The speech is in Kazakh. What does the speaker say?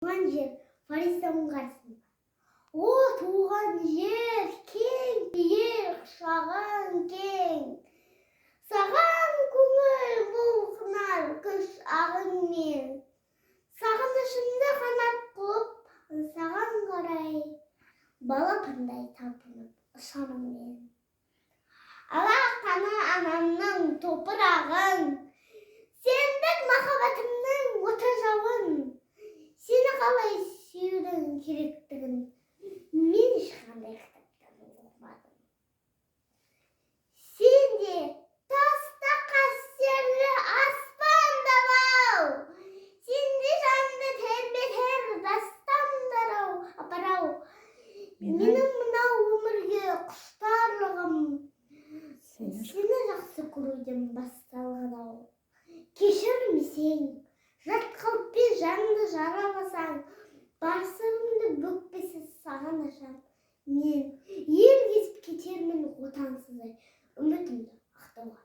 Туған жер Фариста мұңғарсың. О, туған жер, кең, жер құшағың кең. Саған көңіл бұлқынар күш ағынмен. Сағынышымды қанат қылып, саған қарай, балапандай талпынып ұшамын. Алақаны анамның топырағын, сендік махаббатымның оты жауын. Сені қалай сүюдің керектігін мен ешқандай кітаптан оқымадым. Сен де таста қастерлі аспандар-ау, сен де жанды тербетер дастандар-ау, апар-ау. Менің мынау өмірге құштарлығым сені жақсы көруден басталған-ау. Кешірмесең, жат қалыппен жанды жараласаң, бар сырымды бүкпесіз саған ашам. Мен ел кезіп кетермін отансыз, үмітімді ақтауға.